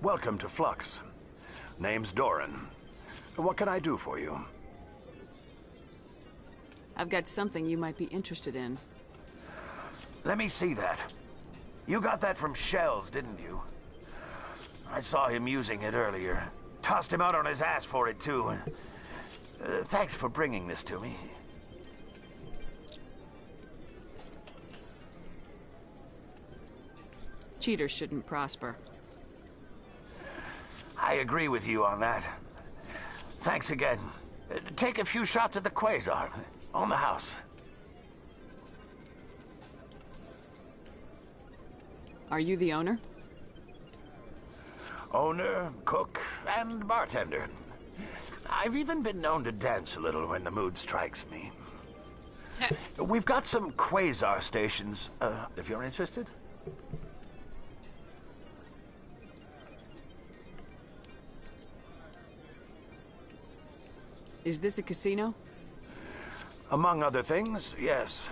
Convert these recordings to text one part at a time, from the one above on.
Welcome to Flux. Name's Doran. What can I do for you? I've got something you might be interested in. Let me see that. You got that from Shells, didn't you? I saw him using it earlier. Tossed him out on his ass for it, too. Thanks for bringing this to me. Cheaters shouldn't prosper. I agree with you on that. Thanks again. Take a few shots at the Quasar. On the house. Are you the owner? Owner, cook, and bartender. I've even been known to dance a little when the mood strikes me. We've got some Quasar stations, if you're interested. Is this a casino? Among other things, yes.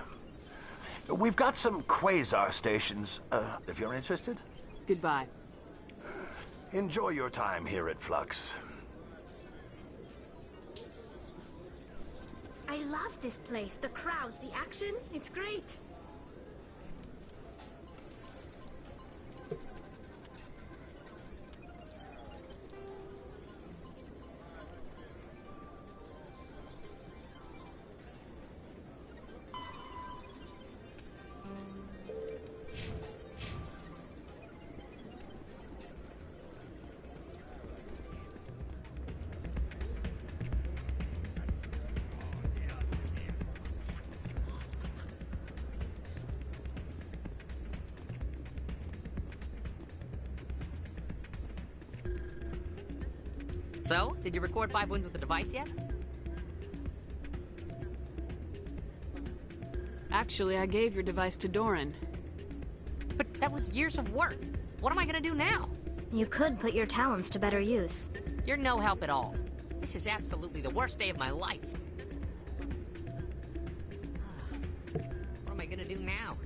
We've got some Quasar stations, if you're interested. Goodbye. Enjoy your time here at Flux. I love this place. The crowds, the action, it's great. So, did you record 5 wins with the device yet? Actually, I gave your device to Doran. But that was years of work. What am I gonna do now? You could put your talents to better use. You're no help at all. This is absolutely the worst day of my life. What am I gonna do now?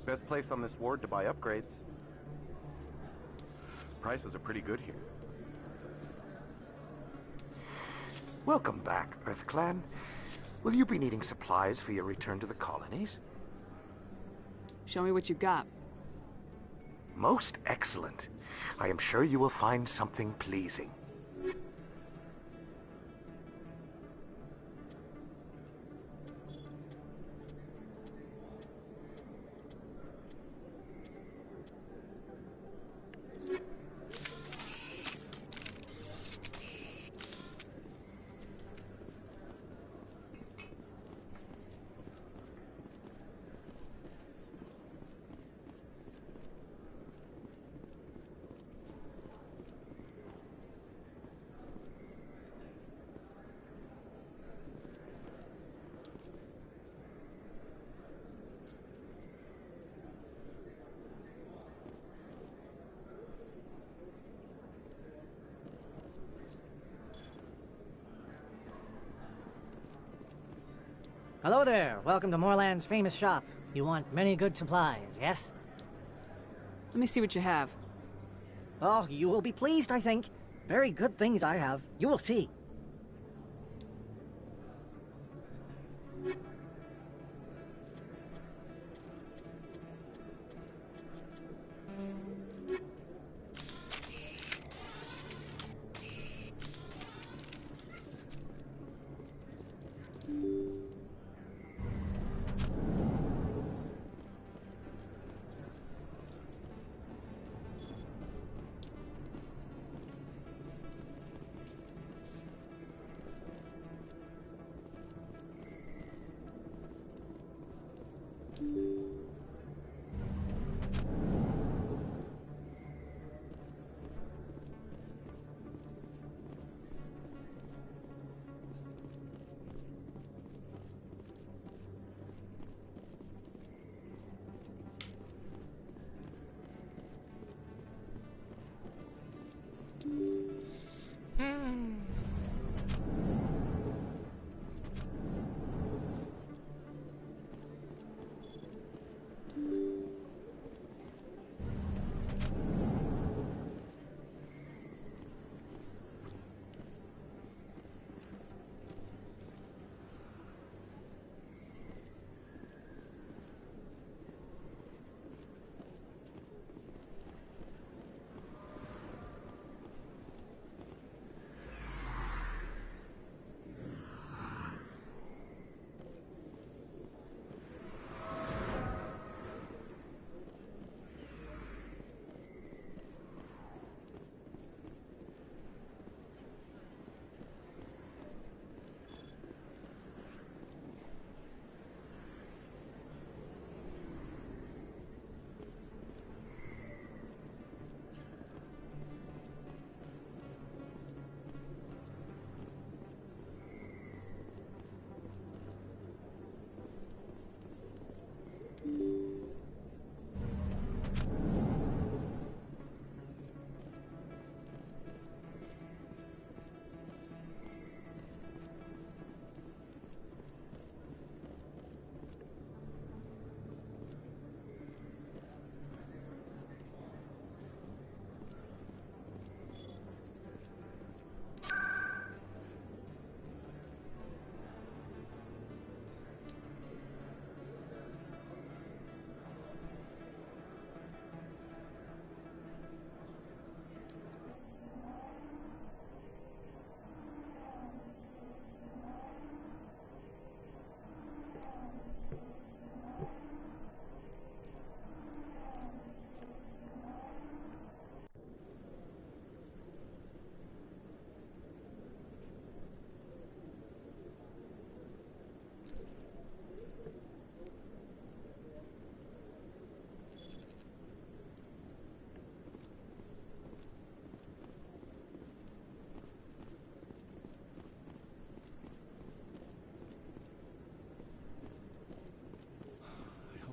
Best place on this ward to buy upgrades. Prices are pretty good here. Welcome back, EarthClan. Will you be needing supplies for your return to the colonies? Show me what you've got. Most excellent. I am sure you will find something pleasing. Hello there. Welcome to Moorland's famous shop. You want many good supplies, yes? Let me see what you have. Oh, you will be pleased, I think. Very good things I have. You will see.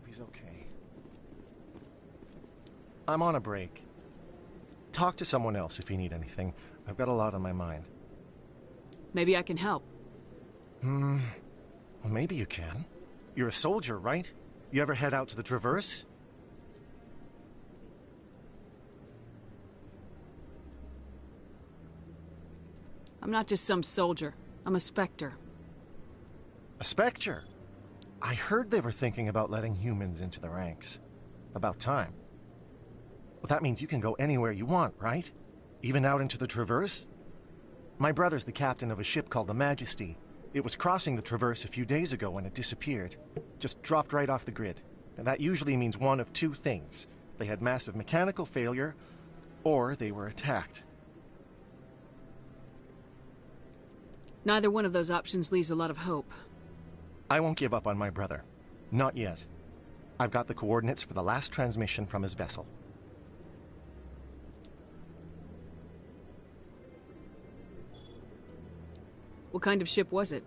He's okay. I'm on a break. Talk to someone else if you need anything. I've got a lot on my mind. Maybe I can help. Well, maybe you can. You're a soldier, right? You ever head out to the Traverse? I'm not just some soldier. I'm a Spectre. A Spectre? I heard they were thinking about letting humans into the ranks. About time. Well, that means you can go anywhere you want, right? Even out into the Traverse? My brother's the captain of a ship called the Majesty. It was crossing the Traverse a few days ago when it disappeared. Just dropped right off the grid. And that usually means one of two things. They had massive mechanical failure, or they were attacked. Neither one of those options leaves a lot of hope. I won't give up on my brother. Not yet. I've got the coordinates for the last transmission from his vessel. What kind of ship was it?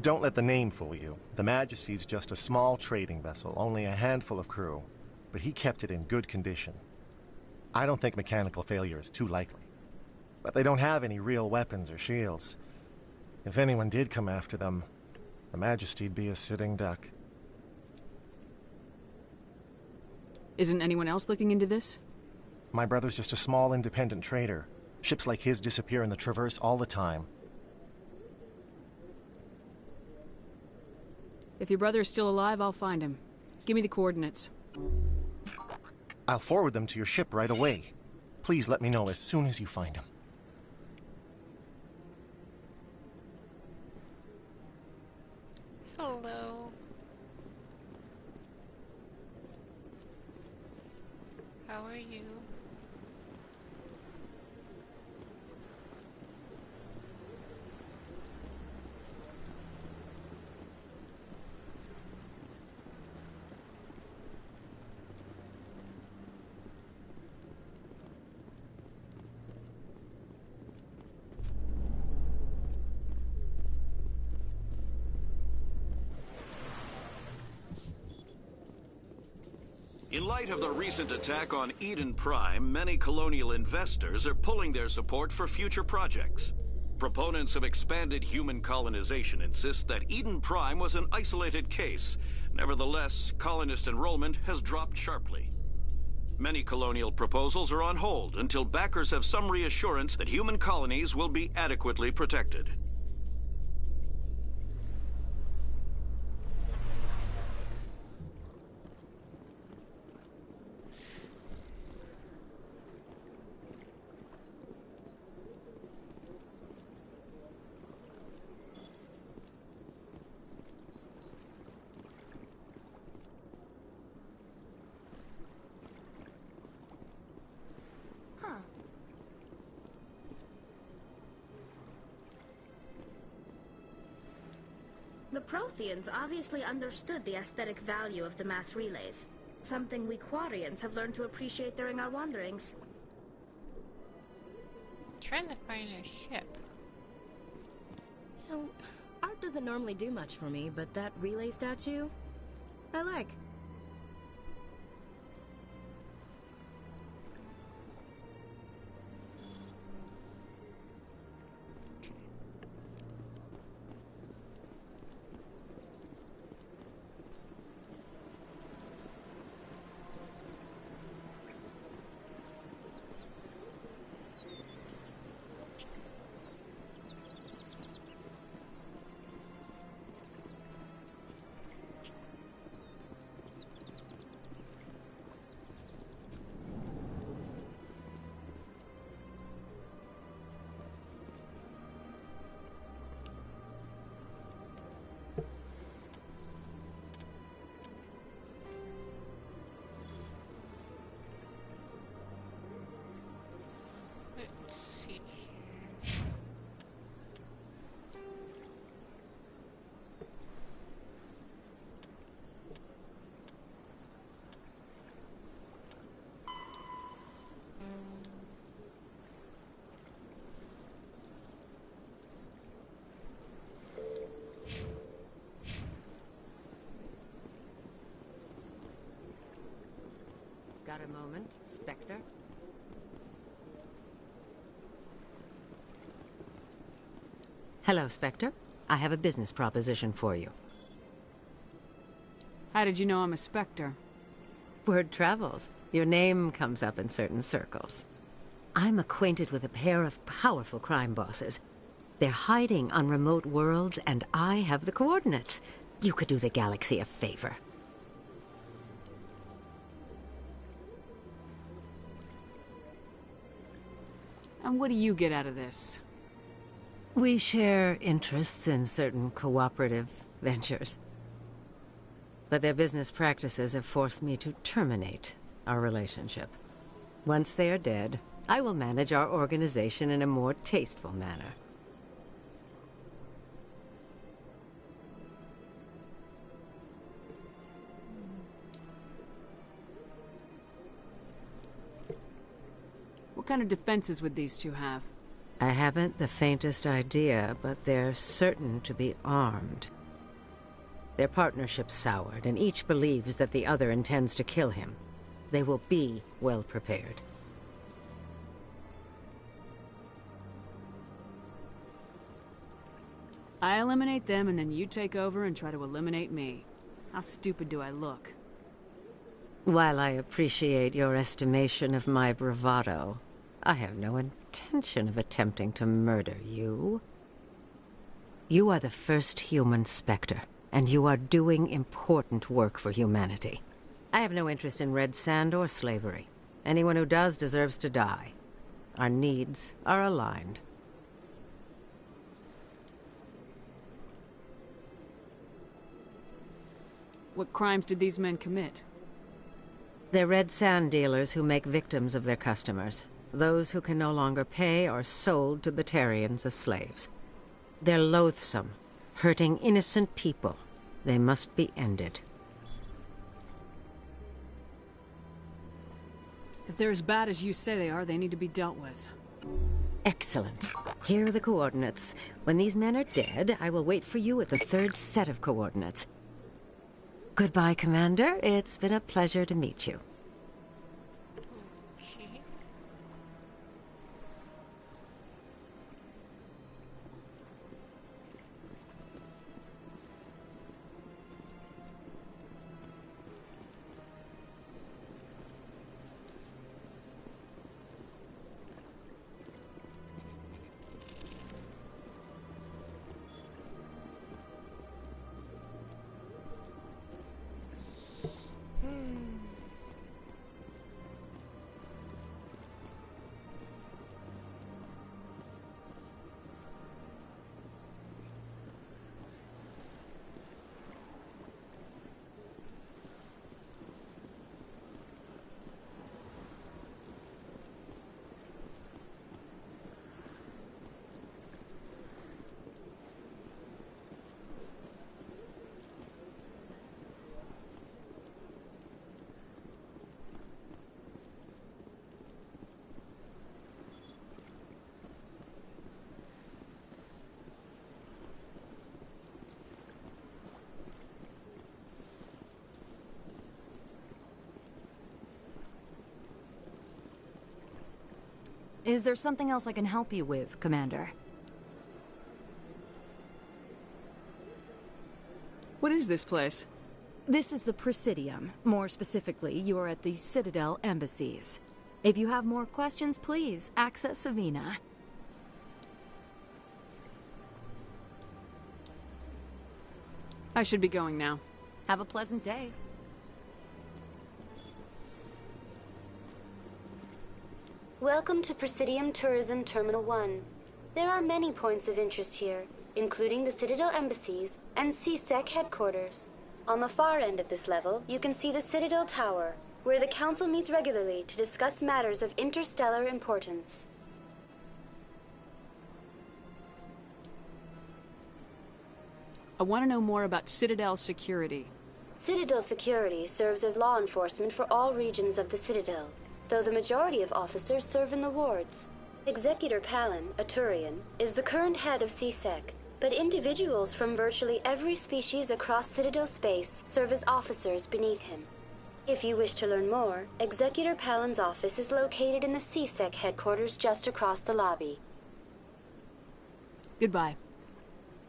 Don't let the name fool you. The Majesty's just a small trading vessel, only a handful of crew. But he kept it in good condition. I don't think mechanical failure is too likely. But they don't have any real weapons or shields. If anyone did come after them, the Majesty'd be a sitting duck. Isn't anyone else looking into this? My brother's just a small independent trader. Ships like his disappear in the Traverse all the time. If your brother is still alive, I'll find him. Give me the coordinates. I'll forward them to your ship right away. Please let me know as soon as you find him. Hello. How are you? In light of the recent attack on Eden Prime, many colonial investors are pulling their support for future projects. Proponents of expanded human colonization insist that Eden Prime was an isolated case. Nevertheless, colonist enrollment has dropped sharply. Many colonial proposals are on hold until backers have some reassurance that human colonies will be adequately protected. The Protheans obviously understood the aesthetic value of the mass relays. Something we Quarians have learned to appreciate during our wanderings. Trying to find a ship. You know, art doesn't normally do much for me, but that relay statue, I like. Let's see. Got a moment, Spectre? Hello, Spectre. I have a business proposition for you. How did you know I'm a Spectre? Word travels. Your name comes up in certain circles. I'm acquainted with a pair of powerful crime bosses. They're hiding on remote worlds, and I have the coordinates. You could do the galaxy a favor. And what do you get out of this? We share interests in certain cooperative ventures. But their business practices have forced me to terminate our relationship. Once they are dead, I will manage our organization in a more tasteful manner. What kind of defenses would these two have? I haven't the faintest idea, but they're certain to be armed. Their partnership's soured, and each believes that the other intends to kill him. They will be well prepared. I eliminate them, and then you take over and try to eliminate me. How stupid do I look? While I appreciate your estimation of my bravado, I have no intention of attempting to murder you. You are the first human Spectre, and you are doing important work for humanity. I have no interest in red sand or slavery. Anyone who does deserves to die. Our needs are aligned. What crimes did these men commit? They're red sand dealers who make victims of their customers. Those who can no longer pay are sold to Batarians as slaves. They're loathsome, hurting innocent people. They must be ended. If they're as bad as you say they are, they need to be dealt with. Excellent. Here are the coordinates. When these men are dead, I will wait for you at the third set of coordinates. Goodbye, Commander. It's been a pleasure to meet you. Okay. Is there something else I can help you with, Commander? What is this place? This is the Presidium. More specifically, you are at the Citadel embassies. If you have more questions, please access Avina. I should be going now. Have a pleasant day. Welcome to Presidium Tourism Terminal 1. There are many points of interest here, including the Citadel embassies and CSEC headquarters. On the far end of this level, you can see the Citadel Tower, where the Council meets regularly to discuss matters of interstellar importance. I want to know more about Citadel security. Citadel security serves as law enforcement for all regions of the Citadel, though the majority of officers serve in the wards. Executor Palin, a Turian, is the current head of CSEC, but individuals from virtually every species across Citadel space serve as officers beneath him. If you wish to learn more, Executor Palin's office is located in the CSEC headquarters just across the lobby. Goodbye.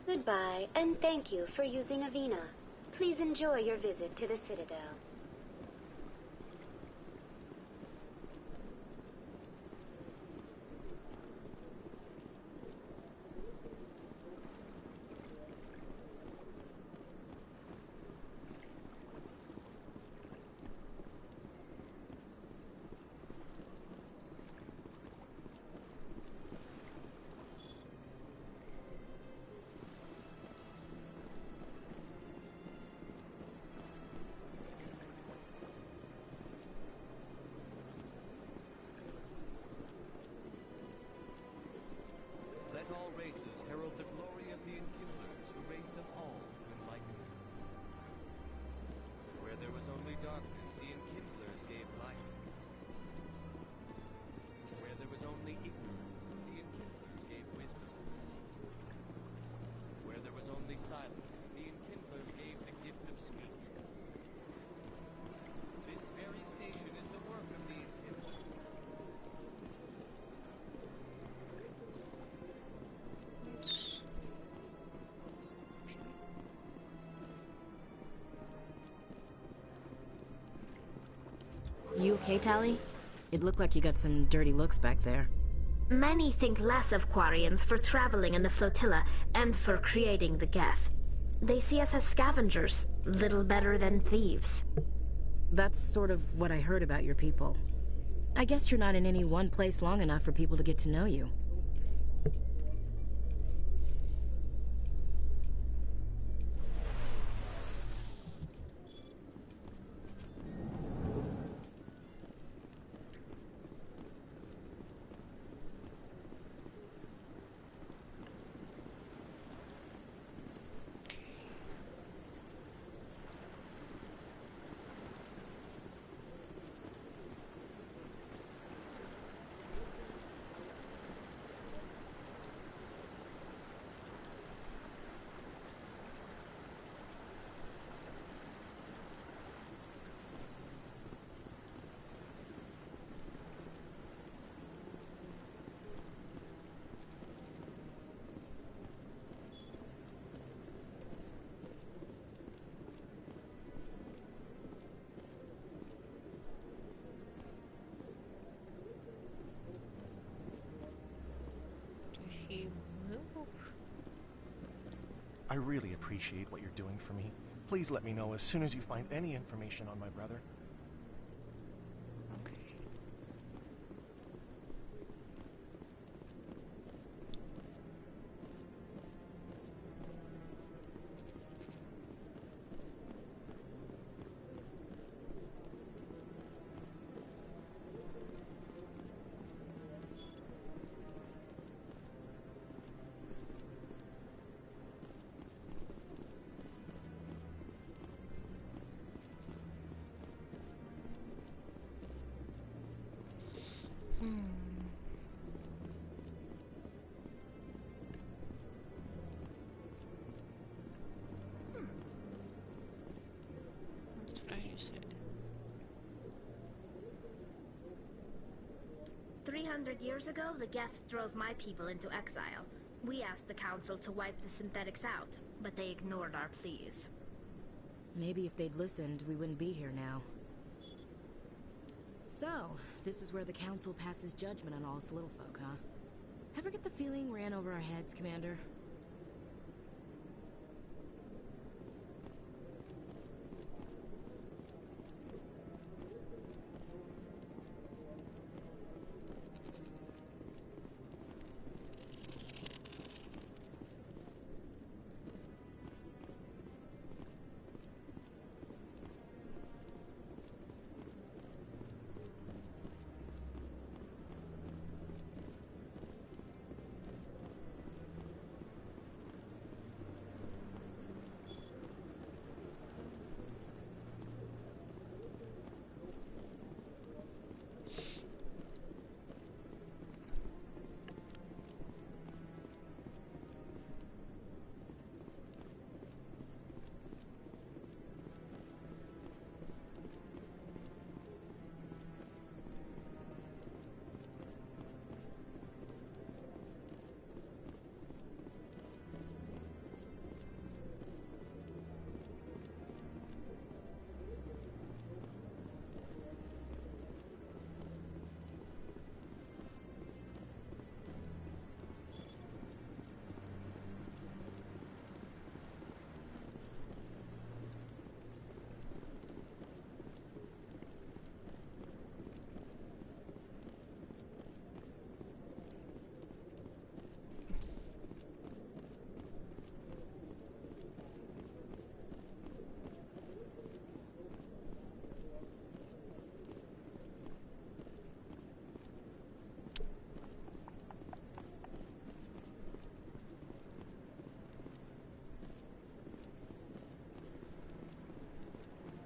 Goodbye, and thank you for using Avina. Please enjoy your visit to the Citadel. all races herald the glory of the enkindlers who raised them all to enlightenment. Where there was only darkness, the enkindlers gave light. Where there was only ignorance, the enkindlers gave wisdom. Where there was only silence, the enkindlers gave the gift of speech. This very station is the work of the enkindlers. You okay, Tally? It looked like you got some dirty looks back there. Many think less of Quarians for traveling in the flotilla and for creating the Geth. They see us as scavengers, little better than thieves. That's sort of what I heard about your people. I guess you're not in any one place long enough for people to get to know you. I really appreciate what you're doing for me. Please let me know as soon as you find any information on my brother. That's what I just said. 300 years ago, the Geth drove my people into exile. We asked the Council to wipe the synthetics out, but they ignored our pleas. Maybe if they'd listened, we wouldn't be here now. So, this is where the Council passes judgment on all us little folk, huh? Ever get the feeling ran over our heads, Commander?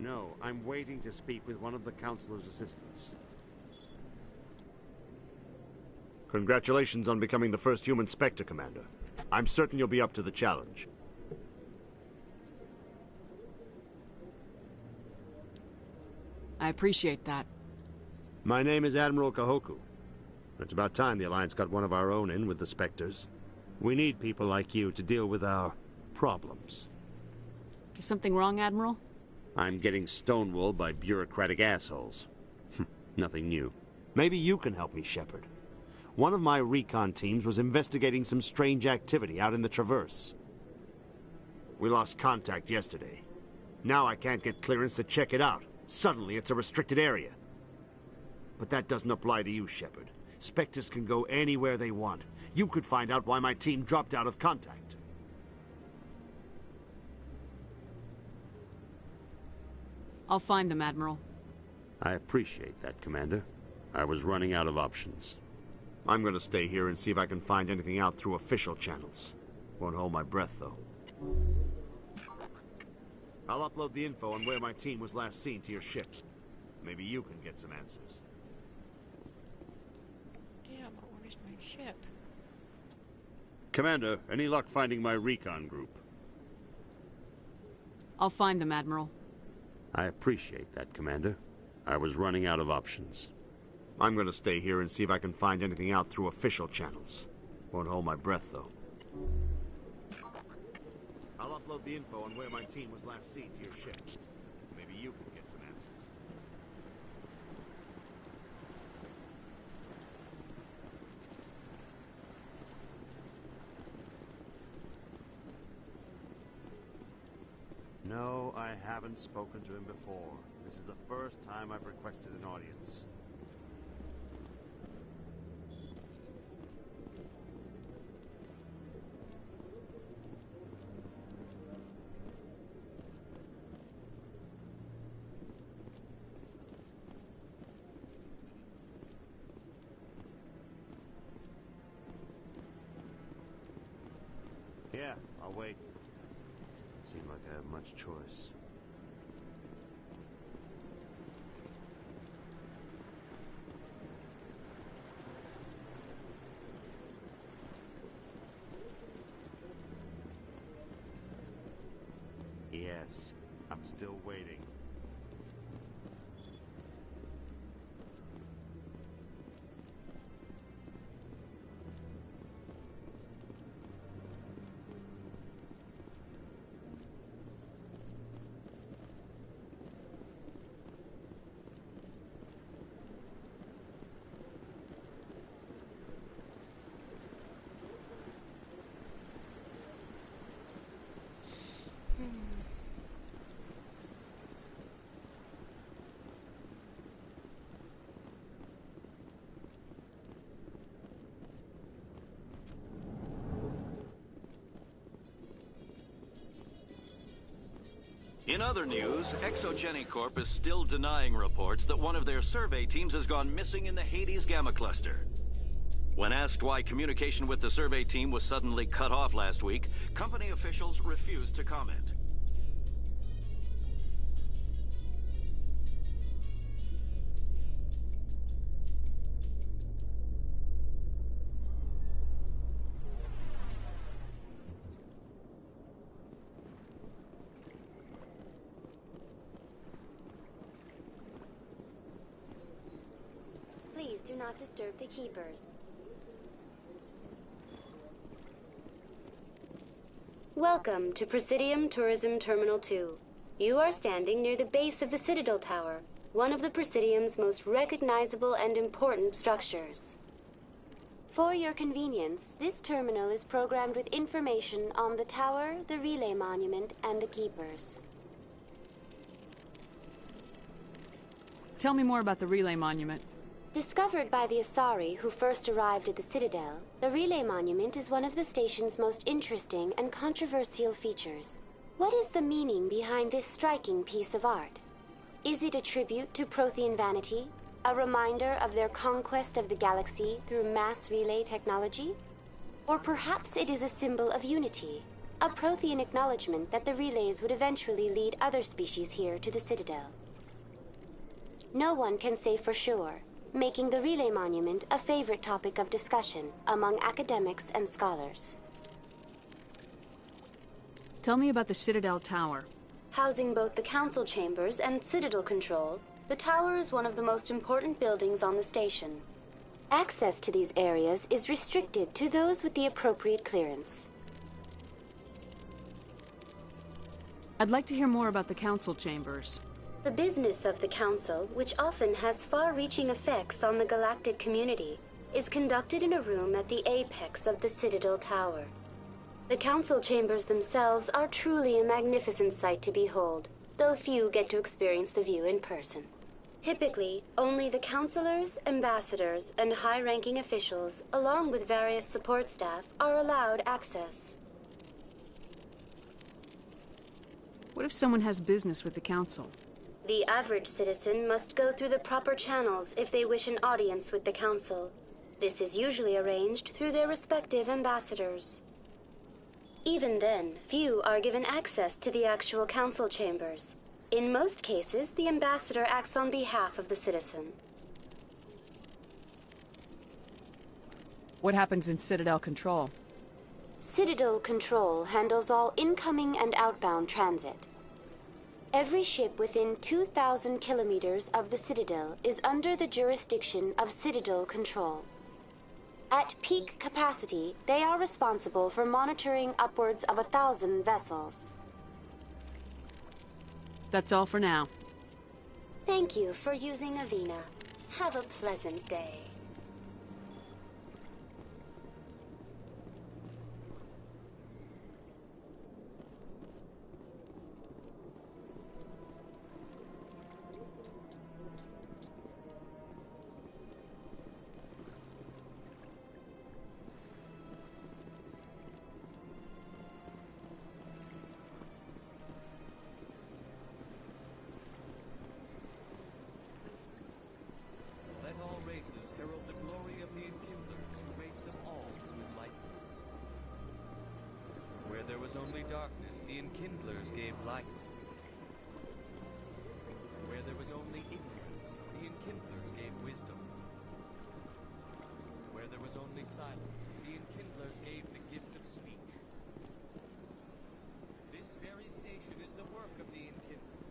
No, I'm waiting to speak with one of the Councilor's assistants. Congratulations on becoming the first human Spectre, Commander. I'm certain you'll be up to the challenge. I appreciate that. My name is Admiral Kahoku. It's about time the Alliance got one of our own in with the Spectres. We need people like you to deal with our problems. Is something wrong, Admiral? I'm getting stonewalled by bureaucratic assholes. Nothing new. Maybe you can help me, Shepard. One of my recon teams was investigating some strange activity out in the Traverse. We lost contact yesterday. Now I can't get clearance to check it out. Suddenly it's a restricted area. But that doesn't apply to you, Shepard. Spectres can go anywhere they want. You could find out why my team dropped out of contact. I'll find them, Admiral. I appreciate that, Commander. I was running out of options. I'm gonna stay here and see if I can find anything out through official channels. Won't hold my breath, though. I'll upload the info on where my team was last seen to your ship. Maybe you can get some answers. Yeah, but where's my ship? Commander, any luck finding my recon group? I'll find them, Admiral. I appreciate that, Commander. I was running out of options. I'm gonna stay here and see if I can find anything out through official channels. Won't hold my breath, though. I'll upload the info on where my team was last seen to your ship. Maybe you can get some answers. No, I haven't spoken to him before. This is the first time I've requested an audience. Yeah, I'll wait. Doesn't seem like I have much choice. Yes, I'm still waiting. In other news, Exogeny Corp is still denying reports that one of their survey teams has gone missing in the Hades Gamma Cluster. When asked why communication with the survey team was suddenly cut off last week, company officials refused to comment. Please do not disturb the keepers. Welcome to Presidium Tourism Terminal 2. You are standing near the base of the Citadel Tower, one of the Presidium's most recognizable and important structures. For your convenience, this terminal is programmed with information on the tower, the relay monument, and the keepers. Tell me more about the relay monument. Discovered by the Asari who first arrived at the Citadel, the relay monument is one of the station's most interesting and controversial features. What is the meaning behind this striking piece of art? Is it a tribute to Prothean vanity? A reminder of their conquest of the galaxy through mass relay technology? Or perhaps it is a symbol of unity, a Prothean acknowledgement that the relays would eventually lead other species here to the Citadel. No one can say for sure, making the relay monument a favorite topic of discussion among academics and scholars. Tell me about the Citadel Tower. Housing both the council chambers and Citadel control, the tower is one of the most important buildings on the station. Access to these areas is restricted to those with the appropriate clearance. I'd like to hear more about the council chambers. The business of the Council, which often has far-reaching effects on the galactic community, is conducted in a room at the apex of the Citadel Tower. The Council chambers themselves are truly a magnificent sight to behold, though few get to experience the view in person. Typically, only the councilors, ambassadors, and high-ranking officials, along with various support staff, are allowed access. What if someone has business with the council? The average citizen must go through the proper channels if they wish an audience with the council. This is usually arranged through their respective ambassadors. Even then, few are given access to the actual council chambers. In most cases, the ambassador acts on behalf of the citizen. What happens in Citadel Control? Citadel Control handles all incoming and outbound transit. Every ship within 2,000 kilometers of the Citadel is under the jurisdiction of Citadel Control. At peak capacity, they are responsible for monitoring upwards of 1,000 vessels. That's all for now. Thank you for using Avina. Have a pleasant day. Let all races herald the glory of the enkindlers who raised them all to enlightenment. Where there was only darkness, the enkindlers gave light. Where there was only ignorance, the enkindlers gave wisdom. Where there was only silence, the enkindlers gave the gift of speech. This very station is the work of the enkindlers.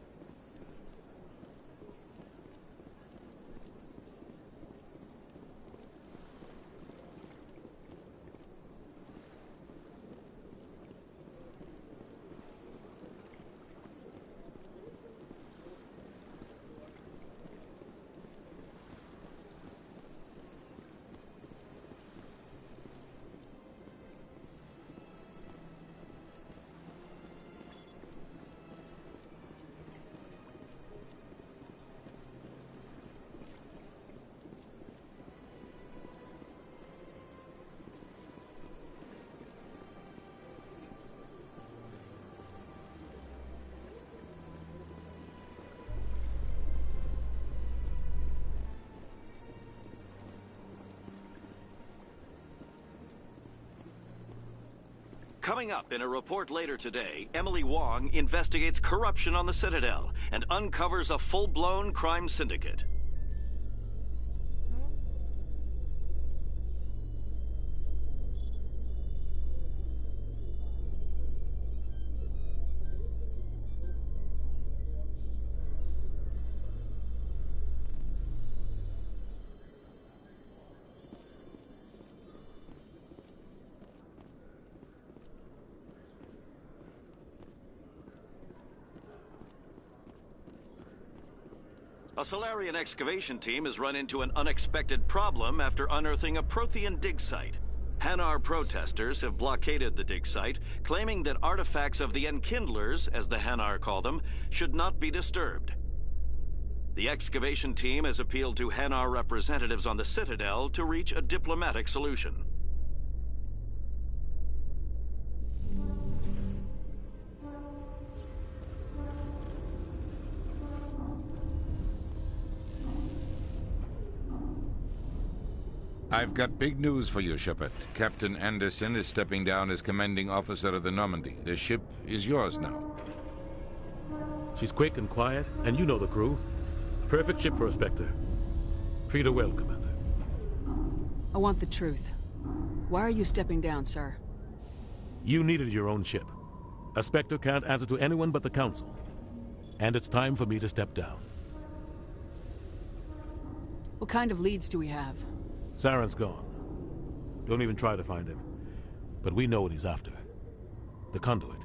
Coming up in a report later today, Emily Wong investigates corruption on the Citadel and uncovers a full-blown crime syndicate. A Solarian excavation team has run into an unexpected problem after unearthing a Prothean dig site. Hanar protesters have blockaded the dig site, claiming that artifacts of the Enkindlers, as the Hanar call them, should not be disturbed. The excavation team has appealed to Hanar representatives on the Citadel to reach a diplomatic solution. I've got big news for you, Shepard. Captain Anderson is stepping down as commanding officer of the Normandy. The ship is yours now. She's quick and quiet, and you know the crew. Perfect ship for a Spectre. Treat her well, Commander. I want the truth. Why are you stepping down, sir? You needed your own ship. A Spectre can't answer to anyone but the Council. And it's time for me to step down. What kind of leads do we have? Saren's gone. Don't even try to find him. But we know what he's after. The conduit.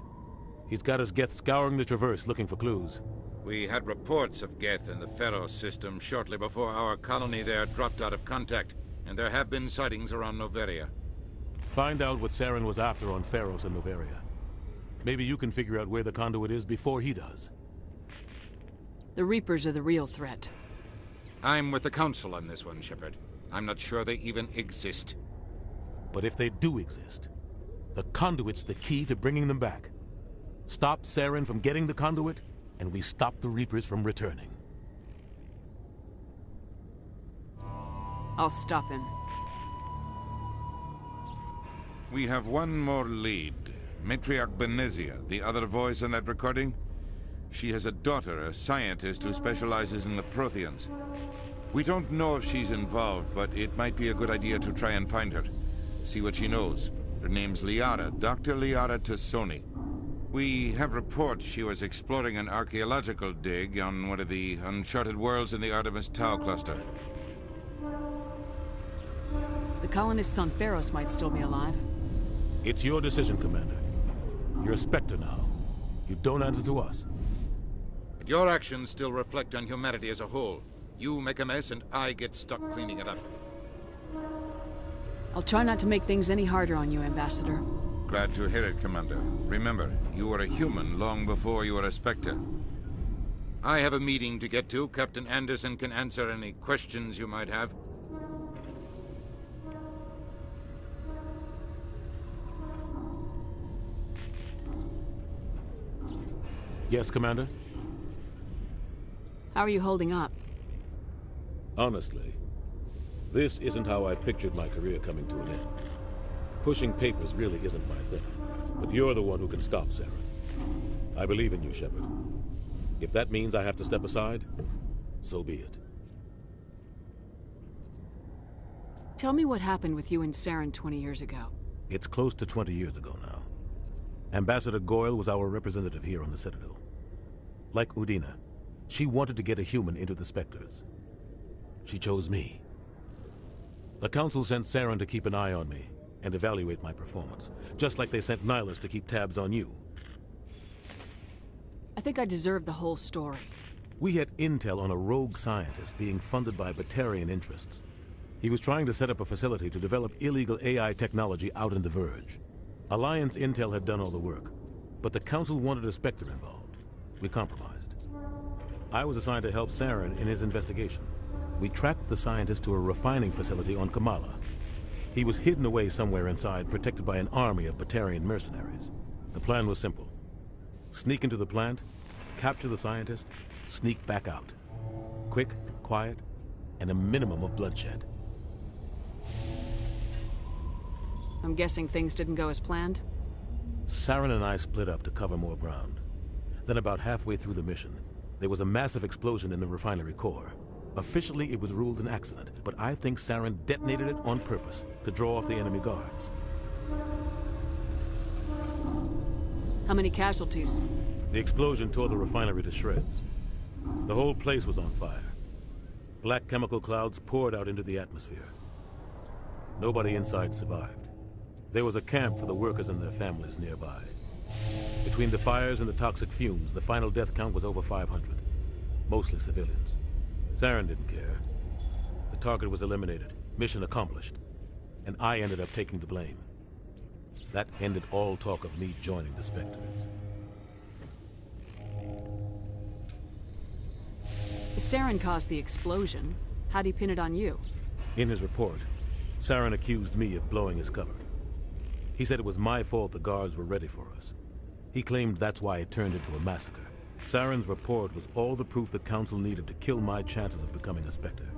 He's got his Geth scouring the Traverse looking for clues. We had reports of Geth in the Pharos system shortly before our colony there dropped out of contact, and there have been sightings around Noveria. Find out what Saren was after on Pharos and Noveria. Maybe you can figure out where the conduit is before he does. The Reapers are the real threat. I'm with the Council on this one, Shepard. I'm not sure they even exist. But if they do exist, the conduit's the key to bringing them back. Stop Saren from getting the conduit, and we stop the Reapers from returning. I'll stop him. We have one more lead. Matriarch Benezia, the other voice in that recording. She has a daughter, a scientist who specializes in the Protheans. We don't know if she's involved, but it might be a good idea to try and find her. See what she knows. Her name's Liara, Dr. Liara Tassoni. We have reports she was exploring an archaeological dig on one of the uncharted worlds in the Artemis Tau cluster. The colonists on Pharos might still be alive. It's your decision, Commander. You're a Spectre now. You don't answer to us. But your actions still reflect on humanity as a whole. You make a mess and I get stuck cleaning it up. I'll try not to make things any harder on you, Ambassador. Glad to hear it, Commander. Remember, you were a human long before you were a Spectre. I have a meeting to get to. Captain Anderson can answer any questions you might have. Yes, Commander? How are you holding up? Honestly, this isn't how I pictured my career coming to an end. Pushing papers really isn't my thing. But you're the one who can stop Saren. I believe in you, Shepard. If that means I have to step aside, so be it. Tell me what happened with you and Saren 20 years ago. It's close to 20 years ago now. Ambassador Goyle was our representative here on the Citadel. Like Udina, she wanted to get a human into the Spectres. She chose me. The Council sent Saren to keep an eye on me and evaluate my performance, just like they sent Nihilus to keep tabs on you. I think I deserve the whole story. We had intel on a rogue scientist being funded by Batarian interests. He was trying to set up a facility to develop illegal AI technology out in the Verge. Alliance intel had done all the work, but the Council wanted a Spectre involved. We compromised. I was assigned to help Saren in his investigation. We tracked the scientist to a refining facility on Kamala. He was hidden away somewhere inside, protected by an army of Batarian mercenaries. The plan was simple. Sneak into the plant, capture the scientist, sneak back out. Quick, quiet, and a minimum of bloodshed. I'm guessing things didn't go as planned? Saren and I split up to cover more ground. Then about halfway through the mission, there was a massive explosion in the refinery core. Officially, it was ruled an accident, but I think Saren detonated it on purpose to draw off the enemy guards. How many casualties? The explosion tore the refinery to shreds. The whole place was on fire. Black chemical clouds poured out into the atmosphere. Nobody inside survived. There was a camp for the workers and their families nearby. Between the fires and the toxic fumes, the final death count was over 500. Mostly civilians. Saren didn't care. The target was eliminated, mission accomplished, and I ended up taking the blame. That ended all talk of me joining the Spectres. Saren caused the explosion. How'd he pin it on you? In his report, Saren accused me of blowing his cover. He said it was my fault the guards were ready for us. He claimed that's why it turned into a massacre. Saren's report was all the proof the Council needed to kill my chances of becoming a Spectre.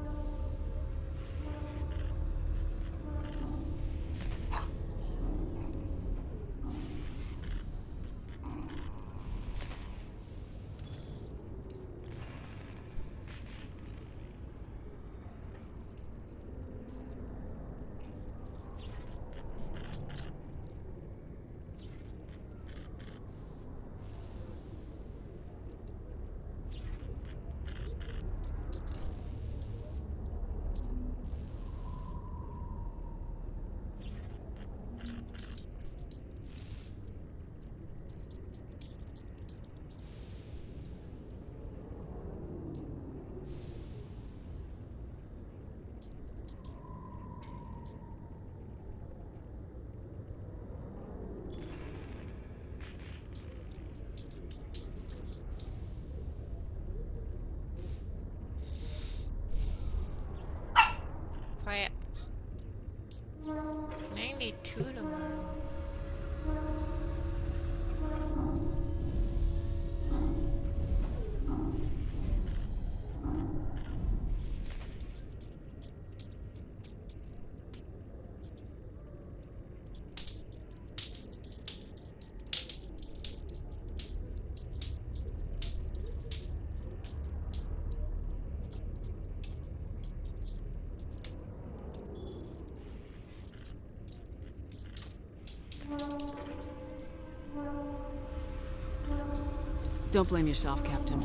Don't blame yourself, Captain.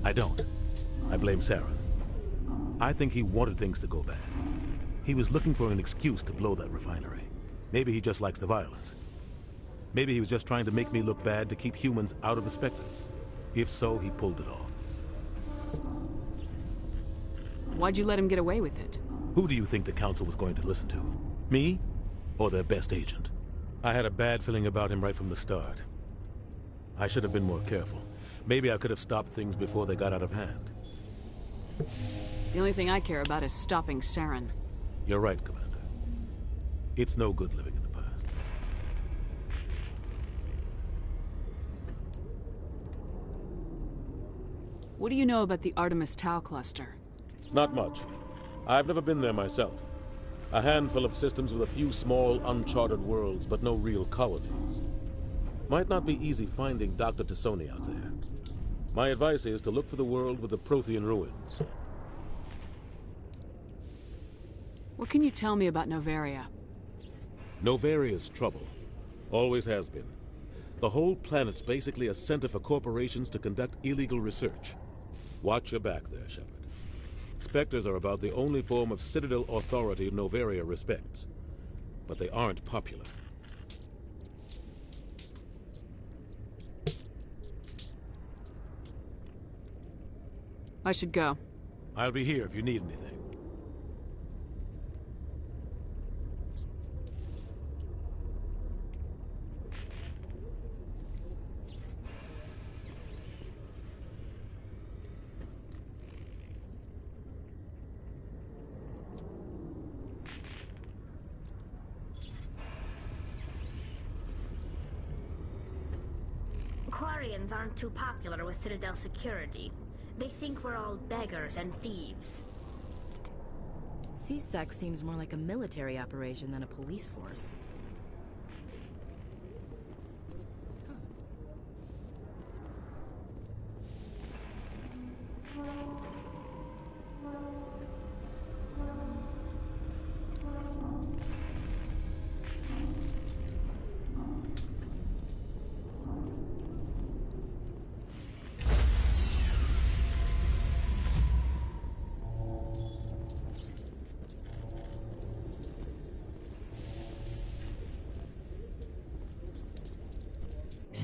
I don't. I blame Saren. I think he wanted things to go bad. He was looking for an excuse to blow that refinery. Maybe he just likes the violence. Maybe he was just trying to make me look bad to keep humans out of the Spectres. If so, he pulled it off. Why'd you let him get away with it? Who do you think the Council was going to listen to? Me? Or their best agent? I had a bad feeling about him right from the start. I should have been more careful. Maybe I could have stopped things before they got out of hand. The only thing I care about is stopping Saren. You're right, Commander. It's no good living in the past. What do you know about the Artemis Tau cluster? Not much. I've never been there myself. A handful of systems with a few small, uncharted worlds, but no real colonies. Might not be easy finding Dr. Tassoni out there. My advice is to look for the world with the Prothean ruins. What can you tell me about Novaria? Novaria's trouble. Always has been. The whole planet's basically a center for corporations to conduct illegal research. Watch your back there, Shepard. Spectres are about the only form of Citadel authority Novaria respects. But they aren't popular. I should go. I'll be here if you need anything. Quarians aren't too popular with Citadel security. They think we're all beggars and thieves. CSEC seems more like a military operation than a police force.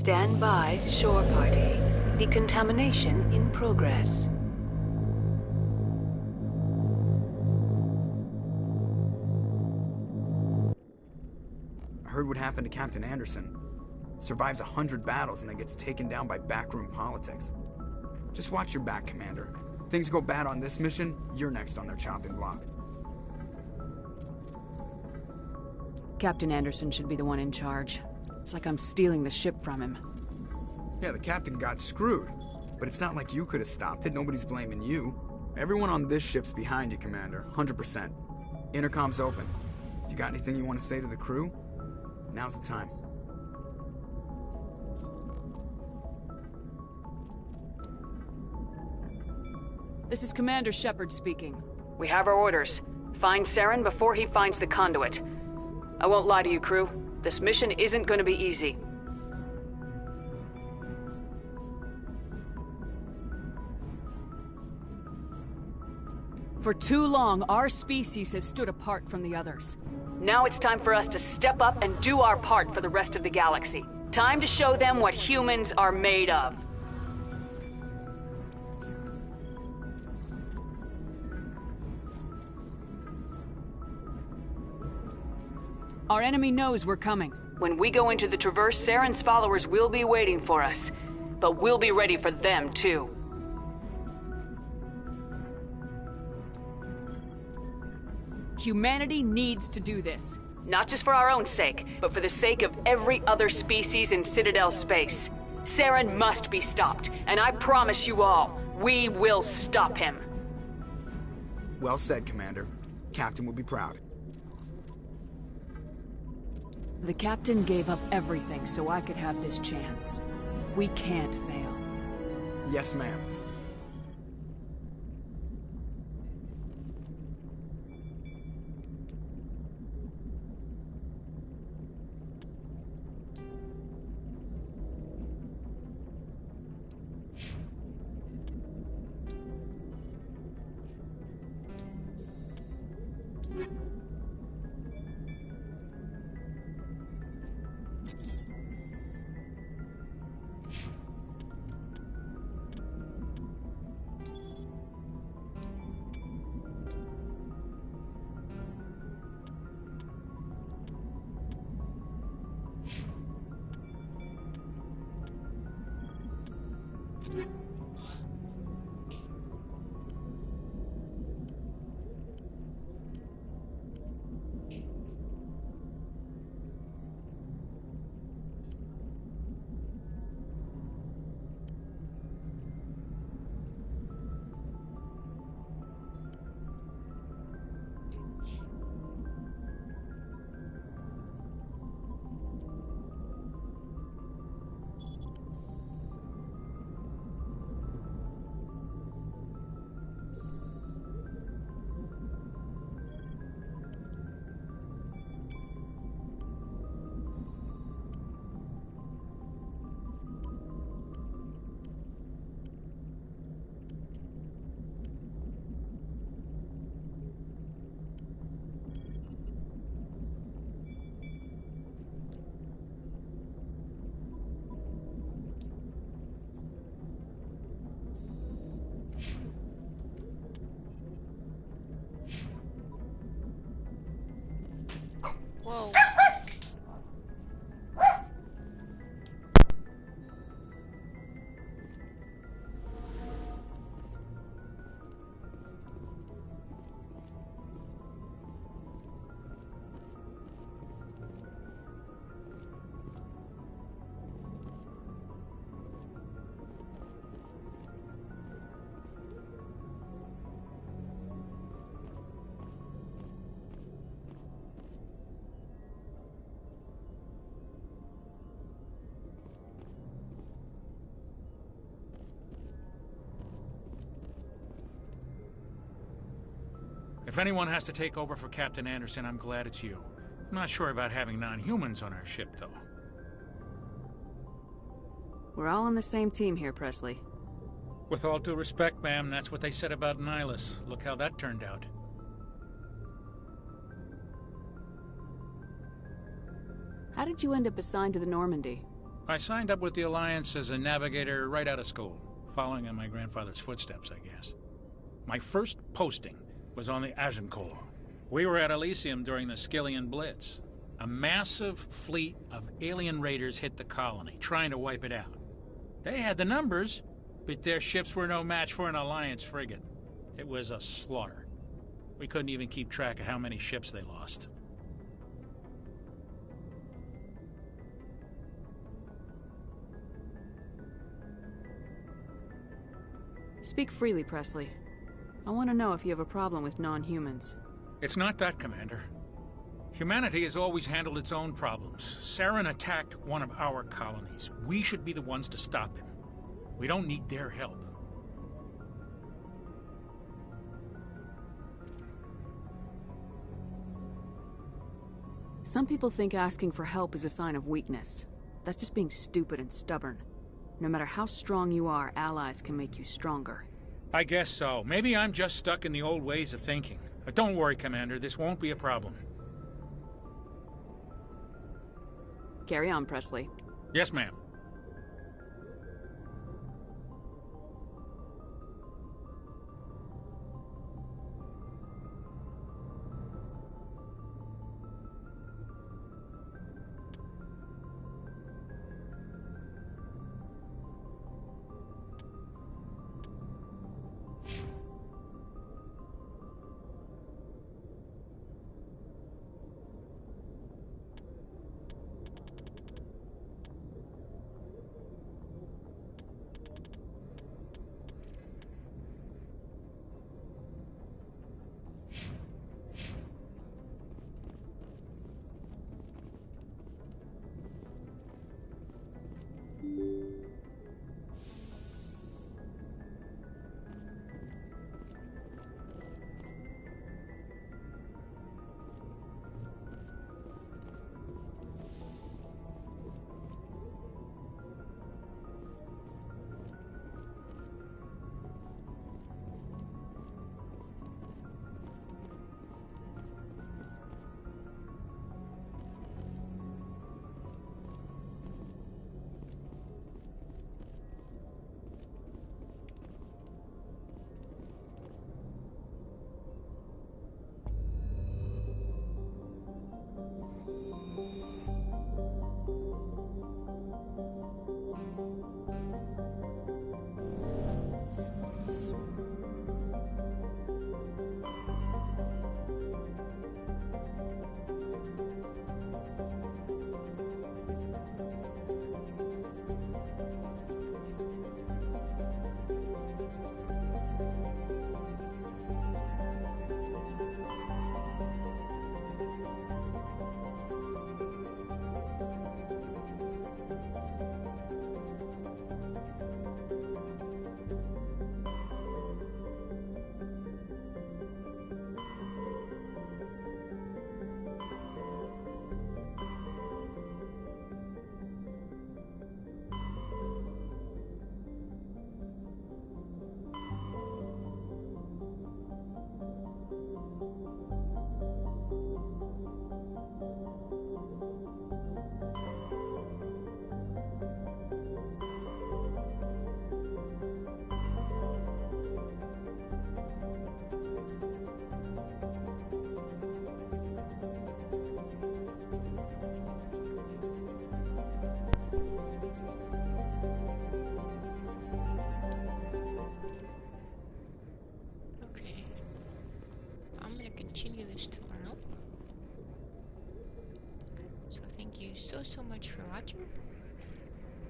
Stand by, shore party. Decontamination in progress. I heard what happened to Captain Anderson. Survives 100 battles and then gets taken down by backroom politics. Just watch your back, Commander. Things go bad on this mission, you're next on their chopping block. Captain Anderson should be the one in charge. It's like I'm stealing the ship from him. Yeah, the captain got screwed. But it's not like you could have stopped it. Nobody's blaming you. Everyone on this ship's behind you, Commander. 100%. Intercom's open. If you got anything you want to say to the crew, now's the time. This is Commander Shepard speaking. We have our orders. Find Saren before he finds the conduit. I won't lie to you, crew. This mission isn't going to be easy. For too long, our species has stood apart from the others. Now it's time for us to step up and do our part for the rest of the galaxy. Time to show them what humans are made of. Our enemy knows we're coming. When we go into the Traverse, Saren's followers will be waiting for us. But we'll be ready for them, too. Humanity needs to do this. Not just for our own sake, but for the sake of every other species in Citadel space. Saren must be stopped, and I promise you all, we will stop him. Well said, Commander. Captain will be proud. The captain gave up everything so I could have this chance. We can't fail. Yes, ma'am. Whoa. If anyone has to take over for Captain Anderson, I'm glad it's you. I'm not sure about having non-humans on our ship, though. We're all on the same team here, Presley. With all due respect, ma'am, that's what they said about Nihilus. Look how that turned out. How did you end up assigned to the Normandy? I signed up with the Alliance as a navigator right out of school, following in my grandfather's footsteps, I guess. My first posting was on the Agincourt. We were at Elysium during the Skillian Blitz. A massive fleet of alien raiders hit the colony, trying to wipe it out. They had the numbers, but their ships were no match for an Alliance frigate. It was a slaughter. We couldn't even keep track of how many ships they lost. Speak freely, Presley. I want to know if you have a problem with non-humans. It's not that, Commander. Humanity has always handled its own problems. Saren attacked one of our colonies. We should be the ones to stop him. We don't need their help. Some people think asking for help is a sign of weakness. That's just being stupid and stubborn. No matter how strong you are, allies can make you stronger. I guess so. Maybe I'm just stuck in the old ways of thinking. But don't worry, Commander. This won't be a problem. Carry on, Presley. Yes, ma'am. continue this tomorrow. So thank you so much for watching.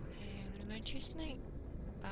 Have an adventurous night. Bye.